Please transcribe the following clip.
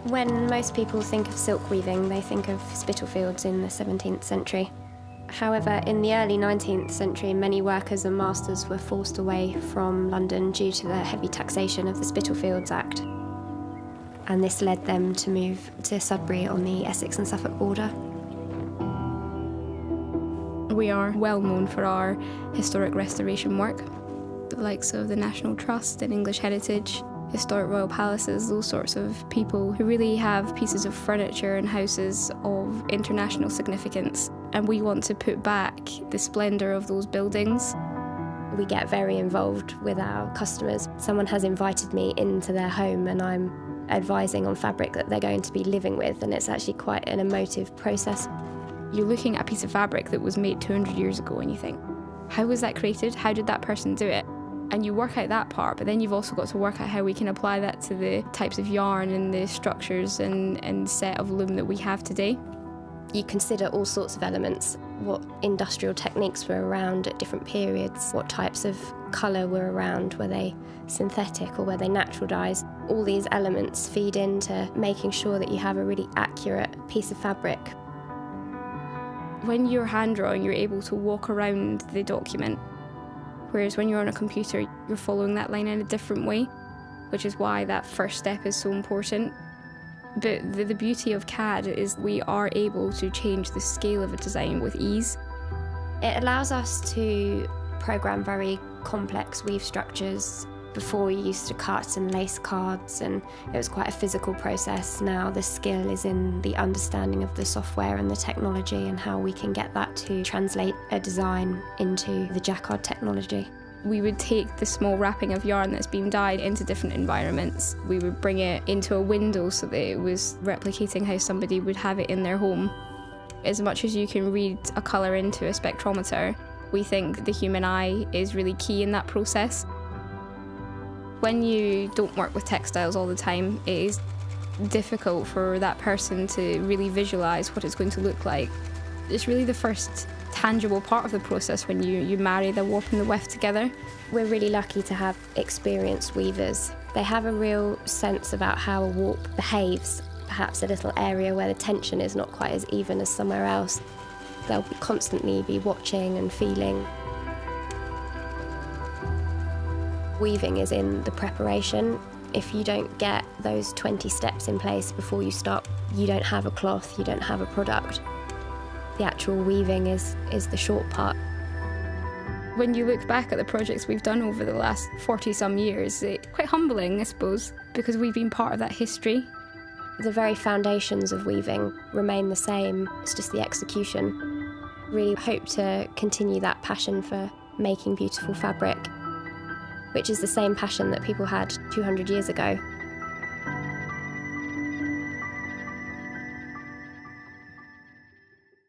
When most people think of silk weaving, they think of Spitalfields in the 17th century. However, in the early 19th century, many workers and masters were forced away from London due to the heavy taxation of the Spitalfields Act. And this led them to move to Sudbury on the Essex and Suffolk border. We are well known for our historic restoration work, the likes of the National Trust and English Heritage, historic royal palaces, those sorts of people who really have pieces of furniture and houses of international significance. And we want to put back the splendour of those buildings. We get very involved with our customers. Someone has invited me into their home and I'm advising on fabric that they're going to be living with, and it's actually quite an emotive process. You're looking at a piece of fabric that was made 200 years ago and you think, how was that created? How did that person do it? And you work out that part, but then you've also got to work out how we can apply that to the types of yarn and the structures and set of loom that we have today. You consider all sorts of elements, what industrial techniques were around at different periods, what types of colour were around, were they synthetic or were they natural dyes? All these elements feed into making sure that you have a really accurate piece of fabric. When you're hand drawing, you're able to walk around the document, whereas when you're on a computer, you're following that line in a different way, which is why that first step is so important. But the beauty of CAD is we are able to change the scale of a design with ease. It allows us to program very complex weave structures. Before we used to cut and lace cards and it was quite a physical process. Now the skill is in the understanding of the software and the technology and how we can get that to translate a design into the Jacquard technology. We would take the small wrapping of yarn that's been dyed into different environments. We would bring it into a window so that it was replicating how somebody would have it in their home. As much as you can read a colour into a spectrometer, we think the human eye is really key in that process. When you don't work with textiles all the time, it is difficult for that person to really visualise what it's going to look like. It's really the first tangible part of the process when you marry the warp and the weft together. We're really lucky to have experienced weavers. They have a real sense about how a warp behaves, perhaps a little area where the tension is not quite as even as somewhere else. They'll constantly be watching and feeling. Weaving is in the preparation. If you don't get those 20 steps in place before you start, you don't have a cloth, you don't have a product. The actual weaving is the short part. When you look back at the projects we've done over the last 40-some years, it's quite humbling, I suppose, because we've been part of that history. The very foundations of weaving remain the same, it's just the execution. Really hope to continue that passion for making beautiful fabric, which is the same passion that people had 200 years ago.